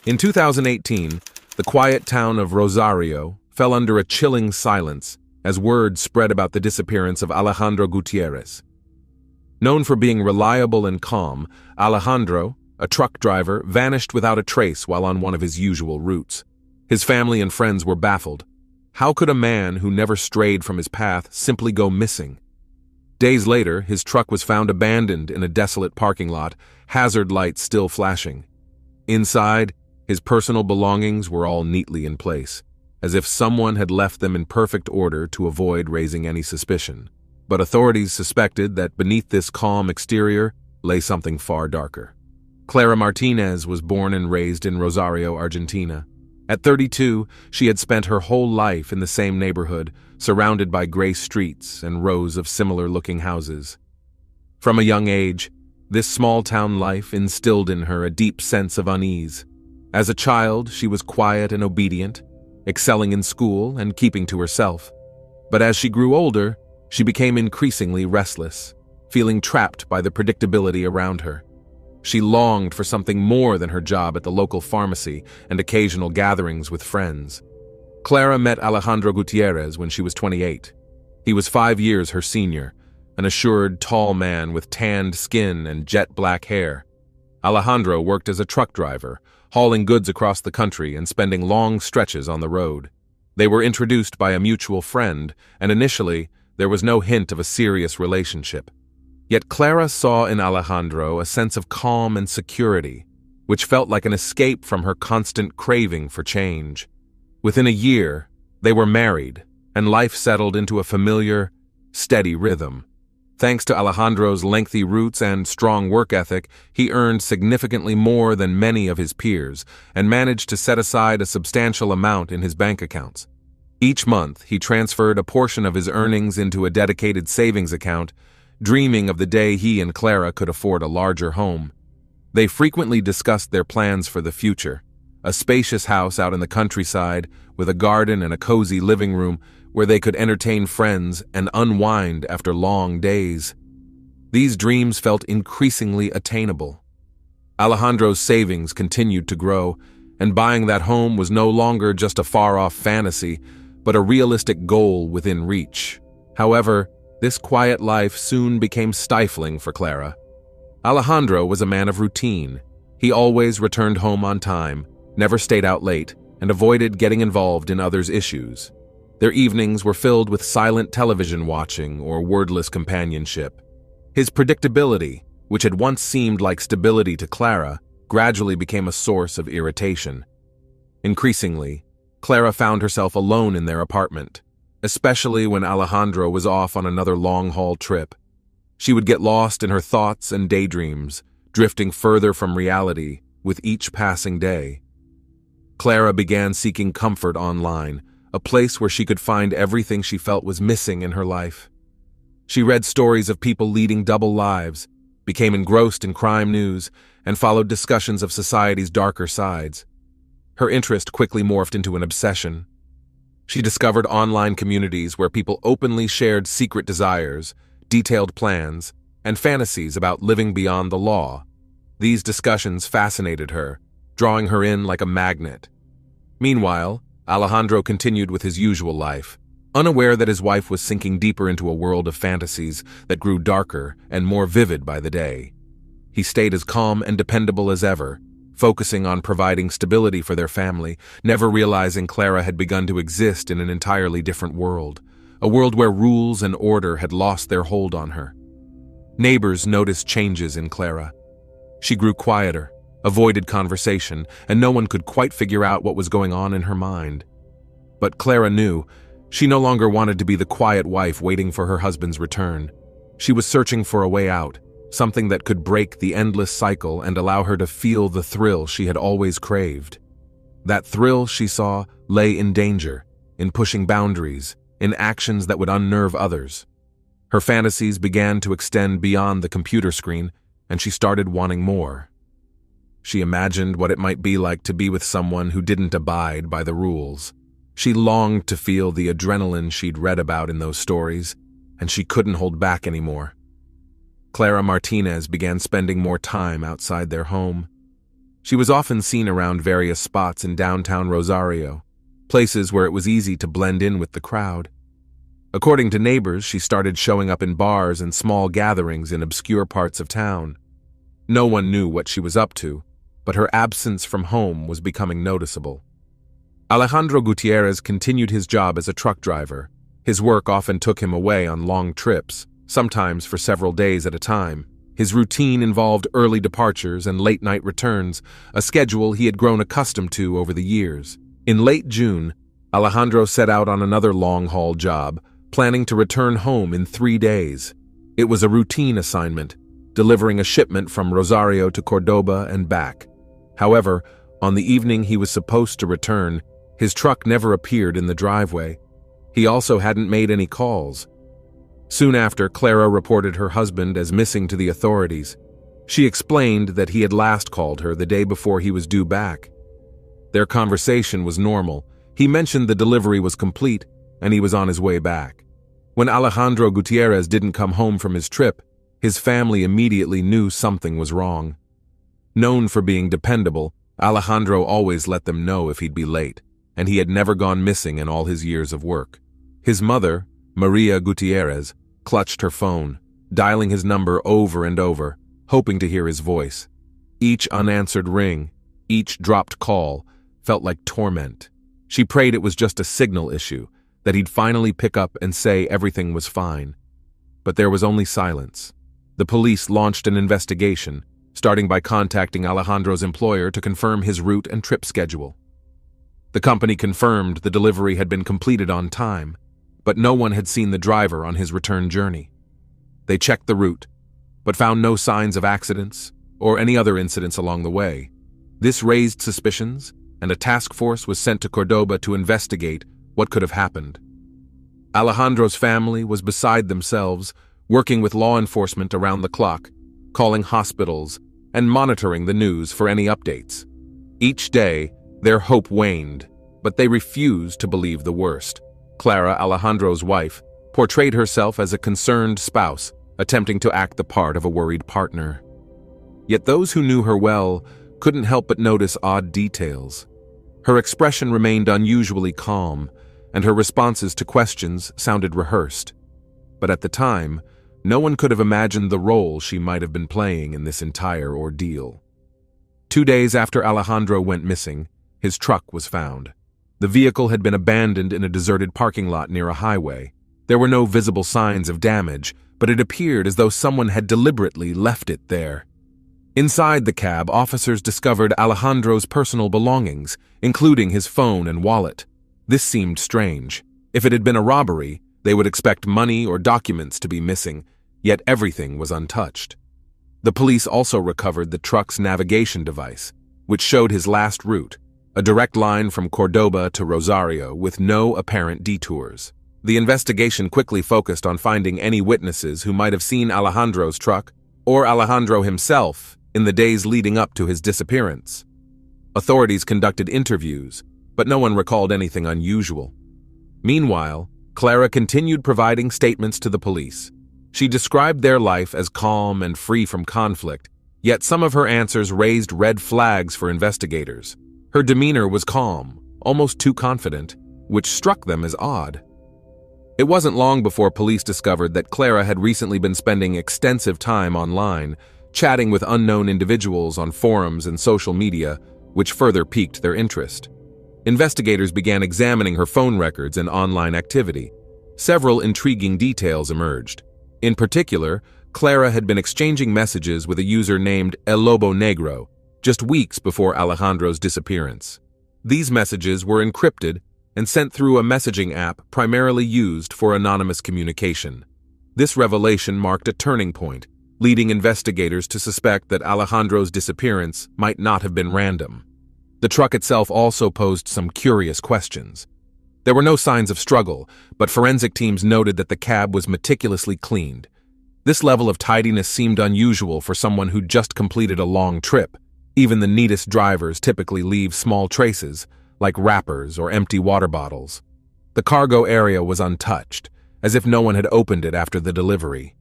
In 2018, the quiet town of Rosario fell under a chilling silence as word spread about the disappearance of Alejandro Gutierrez. Known for being reliable and calm, Alejandro, a truck driver, vanished without a trace while on one of his usual routes. His family and friends were baffled. How could a man who never strayed from his path simply go missing? Days later, his truck was found abandoned in a desolate parking lot, hazard lights still flashing. Inside, his personal belongings were all neatly in place, as if someone had left them in perfect order to avoid raising any suspicion. But authorities suspected that beneath this calm exterior lay something far darker. Clara Martinez was born and raised in Rosario, Argentina. At 32, she had spent her whole life in the same neighborhood, surrounded by gray streets and rows of similar-looking houses. From a young age, this small-town life instilled in her a deep sense of unease. As a child, she was quiet and obedient, excelling in school and keeping to herself. But as she grew older, she became increasingly restless, feeling trapped by the predictability around her. She longed for something more than her job at the local pharmacy and occasional gatherings with friends. Clara met Alejandro Gutierrez when she was 28. He was 5 years her senior, an assured, tall man with tanned skin and jet black hair. Alejandro worked as a truck driver, hauling goods across the country and spending long stretches on the road. They were introduced by a mutual friend, and initially, there was no hint of a serious relationship. Yet Clara saw in Alejandro a sense of calm and security, which felt like an escape from her constant craving for change. Within a year, they were married, and life settled into a familiar, steady rhythm. Thanks to Alejandro's lengthy roots and strong work ethic, he earned significantly more than many of his peers and managed to set aside a substantial amount in his bank accounts. Each month, he transferred a portion of his earnings into a dedicated savings account, dreaming of the day he and Clara could afford a larger home. They frequently discussed their plans for the future, a spacious house out in the countryside with a garden and a cozy living room where they could entertain friends and unwind after long days. These dreams felt increasingly attainable. Alejandro's savings continued to grow, and buying that home was no longer just a far-off fantasy, but a realistic goal within reach. However, this quiet life soon became stifling for Clara. Alejandro was a man of routine. He always returned home on time, never stayed out late, and avoided getting involved in others' issues. Their evenings were filled with silent television watching or wordless companionship. His predictability, which had once seemed like stability to Clara, gradually became a source of irritation. Increasingly, Clara found herself alone in their apartment, especially when Alejandro was off on another long-haul trip. She would get lost in her thoughts and daydreams, drifting further from reality with each passing day. Clara began seeking comfort online, a place where she could find everything she felt was missing in her life. She read stories of people leading double lives, became engrossed in crime news, and followed discussions of society's darker sides. Her interest quickly morphed into an obsession. She discovered online communities where people openly shared secret desires, detailed plans, and fantasies about living beyond the law. These discussions fascinated her, drawing her in like a magnet. Meanwhile, Alejandro continued with his usual life, unaware that his wife was sinking deeper into a world of fantasies that grew darker and more vivid by the day. He stayed as calm and dependable as ever, focusing on providing stability for their family, never realizing Clara had begun to exist in an entirely different world, a world where rules and order had lost their hold on her. Neighbors noticed changes in Clara. She grew quieter, avoided conversation, and no one could quite figure out what was going on in her mind. But Clara knew she no longer wanted to be the quiet wife waiting for her husband's return. She was searching for a way out, something that could break the endless cycle and allow her to feel the thrill she had always craved. That thrill, she saw, lay in danger, in pushing boundaries, in actions that would unnerve others. Her fantasies began to extend beyond the computer screen, and she started wanting more. She imagined what it might be like to be with someone who didn't abide by the rules. She longed to feel the adrenaline she'd read about in those stories, and she couldn't hold back anymore. Clara Martinez began spending more time outside their home. She was often seen around various spots in downtown Rosario, places where it was easy to blend in with the crowd. According to neighbors, she started showing up in bars and small gatherings in obscure parts of town. No one knew what she was up to, but her absence from home was becoming noticeable. Alejandro Gutierrez continued his job as a truck driver. His work often took him away on long trips, sometimes for several days at a time. His routine involved early departures and late-night returns, a schedule he had grown accustomed to over the years. In late June, Alejandro set out on another long-haul job, planning to return home in 3 days. It was a routine assignment, delivering a shipment from Rosario to Cordoba and back. However, on the evening he was supposed to return, his truck never appeared in the driveway. He also hadn't made any calls. Soon after, Clara reported her husband as missing to the authorities. She explained that he had last called her the day before he was due back. Their conversation was normal. He mentioned the delivery was complete and he was on his way back. When Alejandro Gutierrez didn't come home from his trip, his family immediately knew something was wrong. Known for being dependable, Alejandro always let them know if he'd be late, and he had never gone missing in all his years of work. His mother, Maria Gutierrez, clutched her phone, dialing his number over and over, hoping to hear his voice. Each unanswered ring, each dropped call, felt like torment. She prayed it was just a signal issue, that he'd finally pick up and say everything was fine. But there was only silence. The police launched an investigation, starting by contacting Alejandro's employer to confirm his route and trip schedule. The company confirmed the delivery had been completed on time, but no one had seen the driver on his return journey. They checked the route, but found no signs of accidents or any other incidents along the way. This raised suspicions, and a task force was sent to Cordoba to investigate what could have happened. Alejandro's family was beside themselves, working with law enforcement around the clock, calling hospitals, and monitoring the news for any updates. Each day, their hope waned, but they refused to believe the worst. Clara, Alejandro's wife, portrayed herself as a concerned spouse, attempting to act the part of a worried partner. Yet those who knew her well couldn't help but notice odd details. Her expression remained unusually calm, and her responses to questions sounded rehearsed. But at the time, no one could have imagined the role she might have been playing in this entire ordeal. 2 days after Alejandro went missing, his truck was found. The vehicle had been abandoned in a deserted parking lot near a highway. There were no visible signs of damage, but it appeared as though someone had deliberately left it there. Inside the cab, officers discovered Alejandro's personal belongings, including his phone and wallet. This seemed strange. If it had been a robbery, they would expect money or documents to be missing, yet everything was untouched. The police also recovered the truck's navigation device, which showed his last route, a direct line from Cordoba to Rosario with no apparent detours. The investigation quickly focused on finding any witnesses who might have seen Alejandro's truck or Alejandro himself in the days leading up to his disappearance. Authorities conducted interviews, but no one recalled anything unusual. Meanwhile, Clara continued providing statements to the police. She described their life as calm and free from conflict, yet some of her answers raised red flags for investigators. Her demeanor was calm, almost too confident, which struck them as odd. It wasn't long before police discovered that Clara had recently been spending extensive time online, chatting with unknown individuals on forums and social media, which further piqued their interest. Investigators began examining her phone records and online activity. Several intriguing details emerged. In particular, Clara had been exchanging messages with a user named El Lobo Negro just weeks before Alejandro's disappearance. These messages were encrypted and sent through a messaging app primarily used for anonymous communication. This revelation marked a turning point, leading investigators to suspect that Alejandro's disappearance might not have been random. The truck itself also posed some curious questions. There were no signs of struggle, but forensic teams noted that the cab was meticulously cleaned. This level of tidiness seemed unusual for someone who'd just completed a long trip. Even the neatest drivers typically leave small traces, like wrappers or empty water bottles. The cargo area was untouched, as if no one had opened it after the delivery.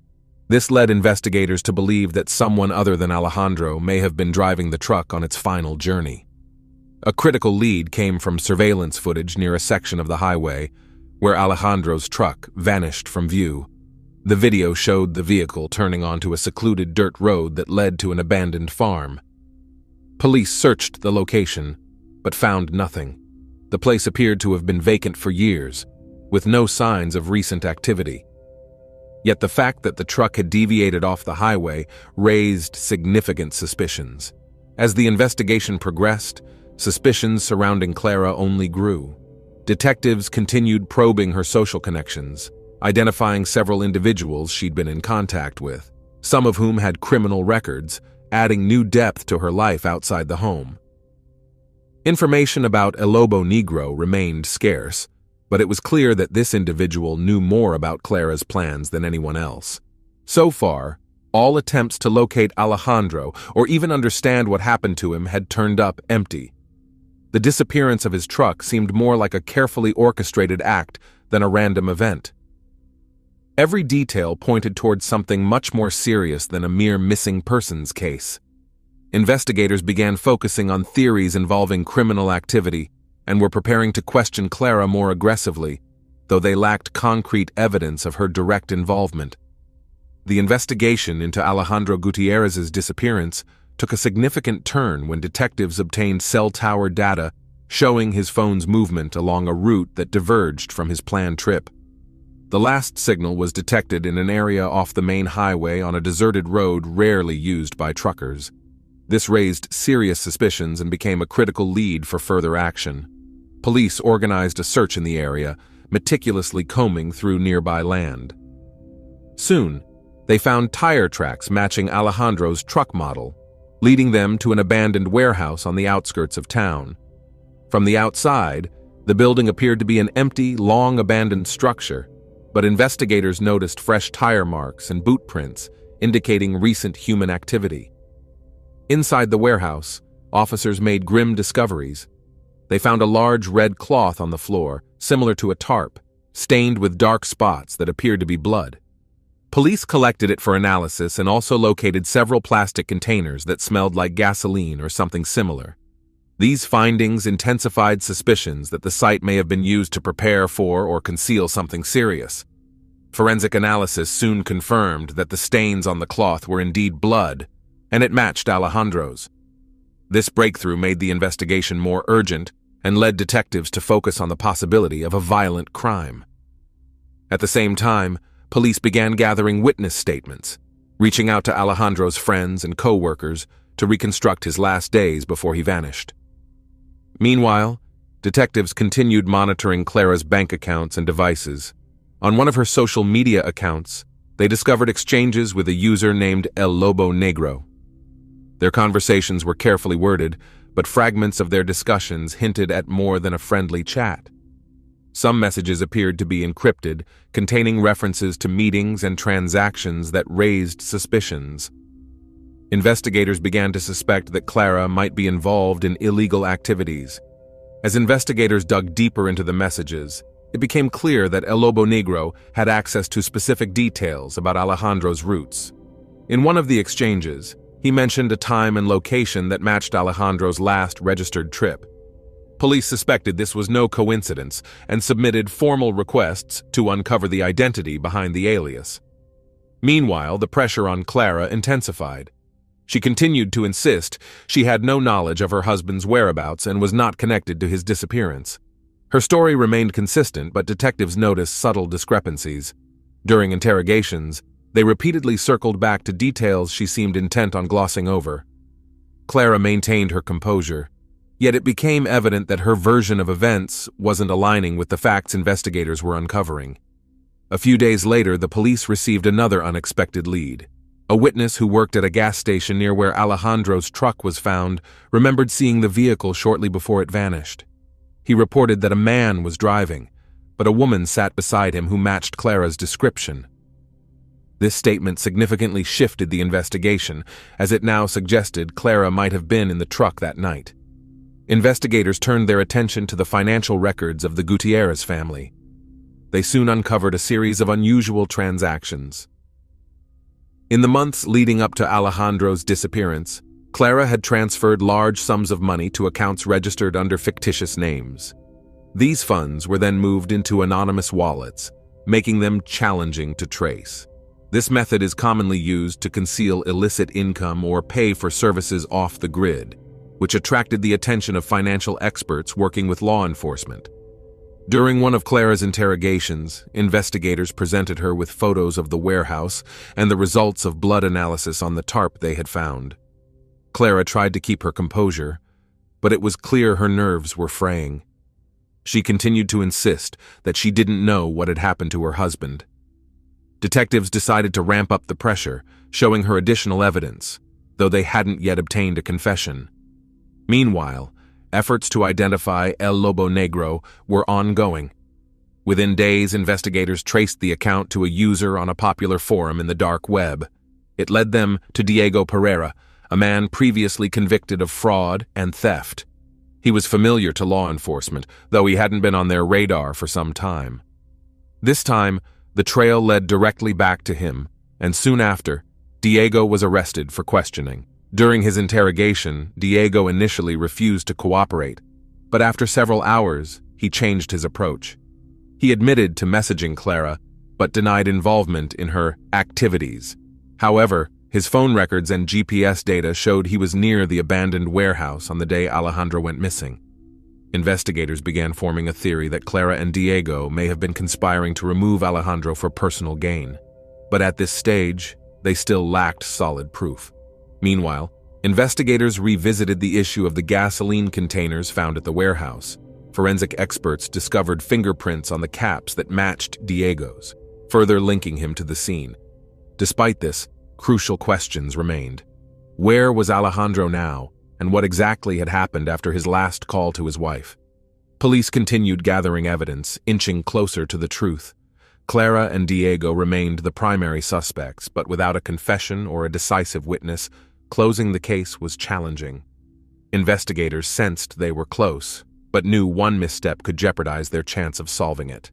This led investigators to believe that someone other than Alejandro may have been driving the truck on its final journey. A critical lead came from surveillance footage near a section of the highway where Alejandro's truck vanished from view. The video showed the vehicle turning onto a secluded dirt road that led to an abandoned farm. Police searched the location, but found nothing. The place appeared to have been vacant for years, with no signs of recent activity. Yet the fact that the truck had deviated off the highway raised significant suspicions. As the investigation progressed, suspicions surrounding Clara only grew. Detectives continued probing her social connections, identifying several individuals she'd been in contact with, some of whom had criminal records, adding new depth to her life outside the home. Information about El Lobo Negro remained scarce, but it was clear that this individual knew more about Clara's plans than anyone else. So far, all attempts to locate Alejandro or even understand what happened to him had turned up empty. The disappearance of his truck seemed more like a carefully orchestrated act than a random event. Every detail pointed towards something much more serious than a mere missing persons case. Investigators began focusing on theories involving criminal activity and were preparing to question Clara more aggressively, though they lacked concrete evidence of her direct involvement. The investigation into Alejandro Gutierrez's disappearance took a significant turn when detectives obtained cell tower data showing his phone's movement along a route that diverged from his planned trip. The last signal was detected in an area off the main highway on a deserted road rarely used by truckers. This raised serious suspicions and became a critical lead for further action. Police organized a search in the area, meticulously combing through nearby land. Soon, they found tire tracks matching Alejandro's truck model, leading them to an abandoned warehouse on the outskirts of town. From the outside, the building appeared to be an empty, long-abandoned structure, but investigators noticed fresh tire marks and boot prints, indicating recent human activity. Inside the warehouse, officers made grim discoveries. They found a large red cloth on the floor, similar to a tarp, stained with dark spots that appeared to be blood. Police collected it for analysis and also located several plastic containers that smelled like gasoline or something similar. These findings intensified suspicions that the site may have been used to prepare for or conceal something serious. Forensic analysis soon confirmed that the stains on the cloth were indeed blood, and it matched Alejandro's. This breakthrough made the investigation more urgent and led detectives to focus on the possibility of a violent crime. At the same time, police began gathering witness statements, reaching out to Alejandro's friends and co-workers to reconstruct his last days before he vanished. Meanwhile, detectives continued monitoring Clara's bank accounts and devices. On one of her social media accounts, they discovered exchanges with a user named El Lobo Negro. Their conversations were carefully worded, but fragments of their discussions hinted at more than a friendly chat. Some messages appeared to be encrypted, containing references to meetings and transactions that raised suspicions. Investigators began to suspect that Clara might be involved in illegal activities. As investigators dug deeper into the messages, it became clear that El Lobo Negro had access to specific details about Alejandro's routes. In one of the exchanges, he mentioned a time and location that matched Alejandro's last registered trip. Police suspected this was no coincidence and submitted formal requests to uncover the identity behind the alias. Meanwhile, the pressure on Clara intensified. She continued to insist she had no knowledge of her husband's whereabouts and was not connected to his disappearance. Her story remained consistent, but detectives noticed subtle discrepancies. During interrogations, they repeatedly circled back to details she seemed intent on glossing over. Clara maintained her composure, yet it became evident that her version of events wasn't aligning with the facts investigators were uncovering. A few days later, the police received another unexpected lead. A witness who worked at a gas station near where Alejandro's truck was found remembered seeing the vehicle shortly before it vanished. He reported that a man was driving, but a woman sat beside him who matched Clara's description. This statement significantly shifted the investigation, as it now suggested Clara might have been in the truck that night. Investigators turned their attention to the financial records of the Gutierrez family. They soon uncovered a series of unusual transactions. In the months leading up to Alejandro's disappearance, Clara had transferred large sums of money to accounts registered under fictitious names. These funds were then moved into anonymous wallets, making them challenging to trace. This method is commonly used to conceal illicit income or pay for services off the grid, which attracted the attention of financial experts working with law enforcement. During one of Clara's interrogations, investigators presented her with photos of the warehouse and the results of blood analysis on the tarp they had found. Clara tried to keep her composure, but it was clear her nerves were fraying. She continued to insist that she didn't know what had happened to her husband. Detectives decided to ramp up the pressure, showing her additional evidence, though they hadn't yet obtained a confession. Meanwhile, efforts to identify El Lobo Negro were ongoing. Within days, investigators traced the account to a user on a popular forum in the dark web. It led them to Diego Pereira, a man previously convicted of fraud and theft. He was familiar to law enforcement, though he hadn't been on their radar for some time. This time, the trail led directly back to him, and soon after, Diego was arrested for questioning. During his interrogation, Diego initially refused to cooperate, but after several hours, he changed his approach. He admitted to messaging Clara, but denied involvement in her activities. However, his phone records and GPS data showed he was near the abandoned warehouse on the day Alejandro went missing. Investigators began forming a theory that Clara and Diego may have been conspiring to remove Alejandro for personal gain. But at this stage, they still lacked solid proof. Meanwhile, investigators revisited the issue of the gasoline containers found at the warehouse. Forensic experts discovered fingerprints on the caps that matched Diego's, further linking him to the scene. Despite this, crucial questions remained. Where was Alejandro now, and what exactly had happened after his last call to his wife? Police continued gathering evidence, inching closer to the truth. Clara and Diego remained the primary suspects, but without a confession or a decisive witness, closing the case was challenging. Investigators sensed they were close, but knew one misstep could jeopardize their chance of solving it.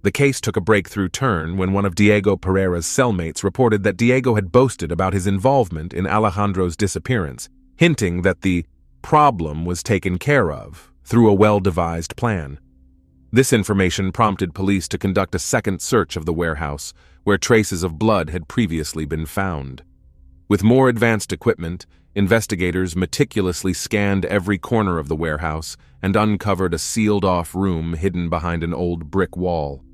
The case took a breakthrough turn when one of Diego Pereira's cellmates reported that Diego had boasted about his involvement in Alejandro's disappearance, hinting that the problem was taken care of through a well-devised plan. This information prompted police to conduct a second search of the warehouse, where traces of blood had previously been found. With more advanced equipment, investigators meticulously scanned every corner of the warehouse and uncovered a sealed-off room hidden behind an old brick wall.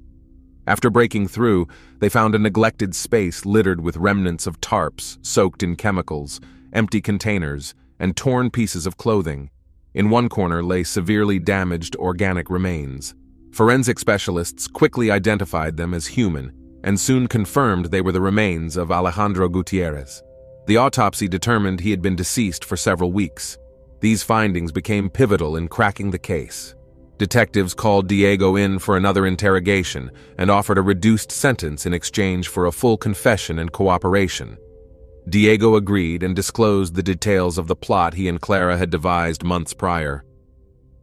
After breaking through, they found a neglected space littered with remnants of tarps soaked in chemicals, empty containers, and torn pieces of clothing. In one corner lay severely damaged organic remains. Forensic specialists quickly identified them as human and soon confirmed they were the remains of Alejandro Gutierrez. The autopsy determined he had been deceased for several weeks. These findings became pivotal in cracking the case. Detectives called Diego in for another interrogation and offered a reduced sentence in exchange for a full confession and cooperation. Diego agreed and disclosed the details of the plot he and Clara had devised months prior.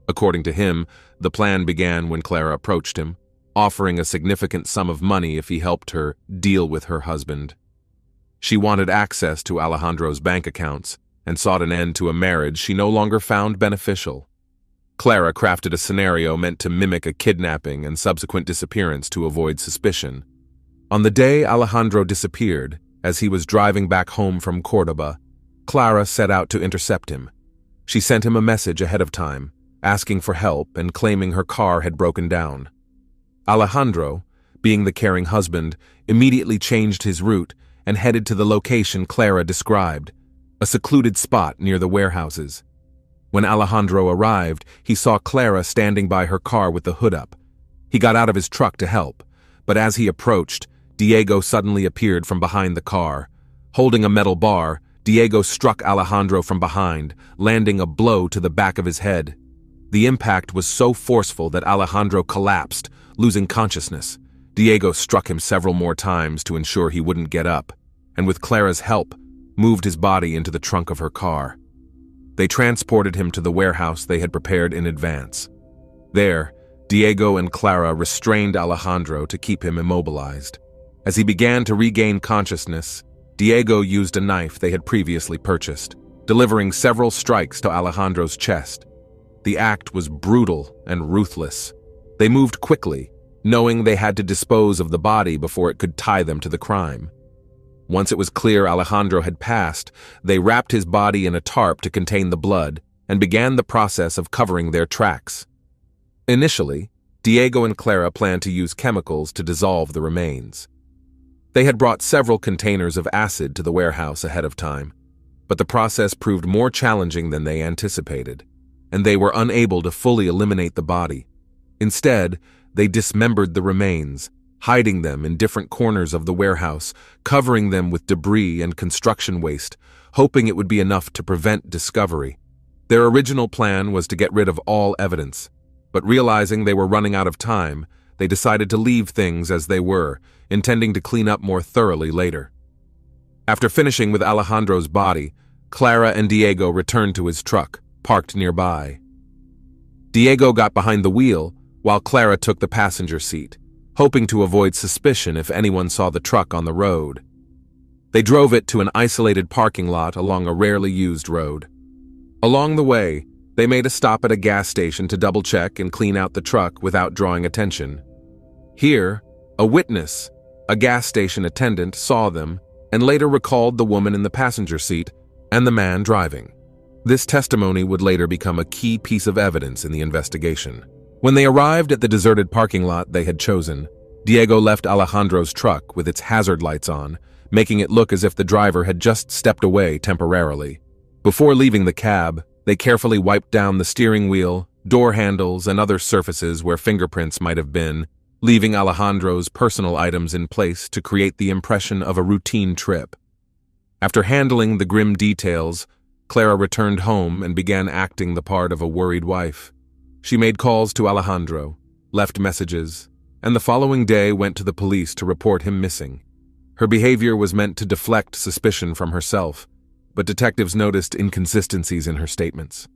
According to him, the plan began when Clara approached him, offering a significant sum of money if he helped her deal with her husband. She wanted access to Alejandro's bank accounts and sought an end to a marriage she no longer found beneficial. Clara crafted a scenario meant to mimic a kidnapping and subsequent disappearance to avoid suspicion. On the day Alejandro disappeared, as he was driving back home from Cordoba, Clara set out to intercept him. She sent him a message ahead of time, asking for help and claiming her car had broken down. Alejandro, being the caring husband, immediately changed his route and headed to the location Clara described, a secluded spot near the warehouses. When Alejandro arrived, he saw Clara standing by her car with the hood up. He got out of his truck to help, but as he approached, Diego suddenly appeared from behind the car. Holding a metal bar, Diego struck Alejandro from behind, landing a blow to the back of his head. The impact was so forceful that Alejandro collapsed, losing consciousness. Diego struck him several more times to ensure he wouldn't get up, and with Clara's help, moved his body into the trunk of her car. They transported him to the warehouse they had prepared in advance. There, Diego and Clara restrained Alejandro to keep him immobilized. As he began to regain consciousness, Diego used a knife they had previously purchased, delivering several strikes to Alejandro's chest. The act was brutal and ruthless. They moved quickly, knowing they had to dispose of the body before it could tie them to the crime. Once it was clear Alejandro had passed, they wrapped his body in a tarp to contain the blood and began the process of covering their tracks. Initially, Diego and Clara planned to use chemicals to dissolve the remains. They had brought several containers of acid to the warehouse ahead of time, but the process proved more challenging than they anticipated, and they were unable to fully eliminate the body. Instead, they dismembered the remains, hiding them in different corners of the warehouse, covering them with debris and construction waste, hoping it would be enough to prevent discovery. Their original plan was to get rid of all evidence, but realizing they were running out of time, they decided to leave things as they were, intending to clean up more thoroughly later. After finishing with Alejandro's body, Clara and Diego returned to his truck, parked nearby. Diego got behind the wheel, while Clara took the passenger seat, hoping to avoid suspicion if anyone saw the truck on the road. They drove it to an isolated parking lot along a rarely used road. Along the way, they made a stop at a gas station to double-check and clean out the truck without drawing attention. Here, a witness, a gas station attendant, saw them and later recalled the woman in the passenger seat and the man driving. This testimony would later become a key piece of evidence in the investigation. When they arrived at the deserted parking lot they had chosen, Diego left Alejandro's truck with its hazard lights on, making it look as if the driver had just stepped away temporarily. Before leaving the cab, they carefully wiped down the steering wheel, door handles, and other surfaces where fingerprints might have been, leaving Alejandro's personal items in place to create the impression of a routine trip. After handling the grim details, Clara returned home and began acting the part of a worried wife. She made calls to Alejandro, left messages, and the following day went to the police to report him missing. Her behavior was meant to deflect suspicion from herself, but detectives noticed inconsistencies in her statements.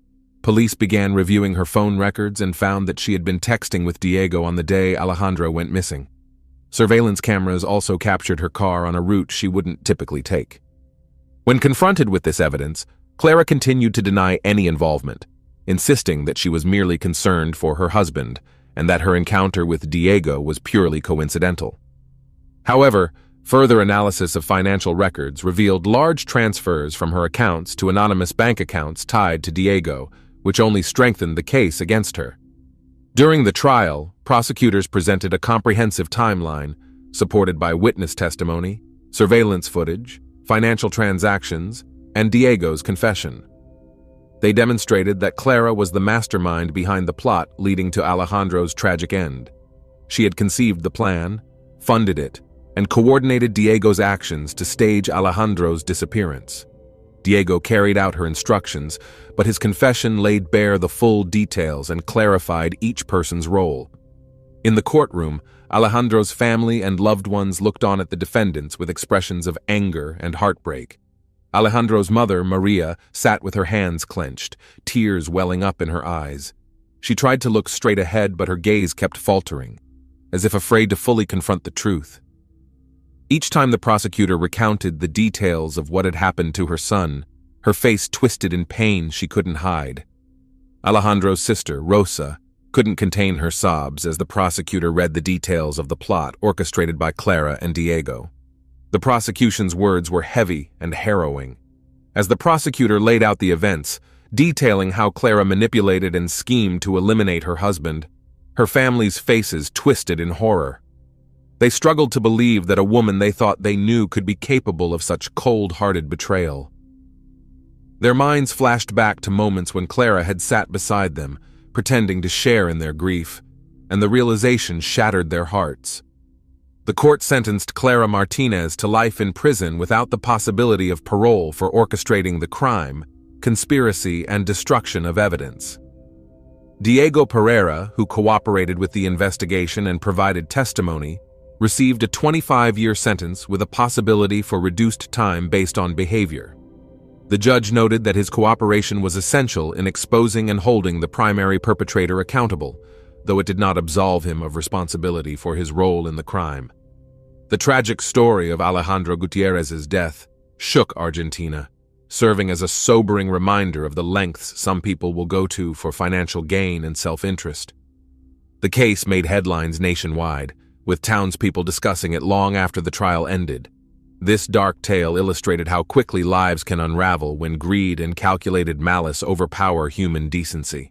Police began reviewing her phone records and found that she had been texting with Diego on the day Alejandro went missing. Surveillance cameras also captured her car on a route she wouldn't typically take. When confronted with this evidence, Clara continued to deny any involvement, insisting that she was merely concerned for her husband and that her encounter with Diego was purely coincidental. However, further analysis of financial records revealed large transfers from her accounts to anonymous bank accounts tied to Diego, which only strengthened the case against her. During the trial, prosecutors presented a comprehensive timeline, supported by witness testimony, surveillance footage, financial transactions, and Diego's confession. They demonstrated that Clara was the mastermind behind the plot leading to Alejandro's tragic end. She had conceived the plan, funded it, and coordinated Diego's actions to stage Alejandro's disappearance. Diego carried out her instructions, but his confession laid bare the full details and clarified each person's role. In the courtroom, Alejandro's family and loved ones looked on at the defendants with expressions of anger and heartbreak. Alejandro's mother, Maria, sat with her hands clenched, tears welling up in her eyes. She tried to look straight ahead, but her gaze kept faltering, as if afraid to fully confront the truth. Each time the prosecutor recounted the details of what had happened to her son, her face twisted in pain she couldn't hide. Alejandro's sister, Rosa, couldn't contain her sobs as the prosecutor read the details of the plot orchestrated by Clara and Diego. The prosecution's words were heavy and harrowing. As the prosecutor laid out the events, detailing how Clara manipulated and schemed to eliminate her husband, her family's faces twisted in horror. They struggled to believe that a woman they thought they knew could be capable of such cold-hearted betrayal. Their minds flashed back to moments when Clara had sat beside them, pretending to share in their grief, and the realization shattered their hearts. The court sentenced Clara Martinez to life in prison without the possibility of parole for orchestrating the crime, conspiracy, and destruction of evidence. Diego Pereira, who cooperated with the investigation and provided testimony, received a 25-year sentence with a possibility for reduced time based on behavior. The judge noted that his cooperation was essential in exposing and holding the primary perpetrator accountable, though it did not absolve him of responsibility for his role in the crime. The tragic story of Alejandro Gutierrez's death shook Argentina, serving as a sobering reminder of the lengths some people will go to for financial gain and self-interest. The case made headlines nationwide, with townspeople discussing it long after the trial ended. This dark tale illustrated how quickly lives can unravel when greed and calculated malice overpower human decency.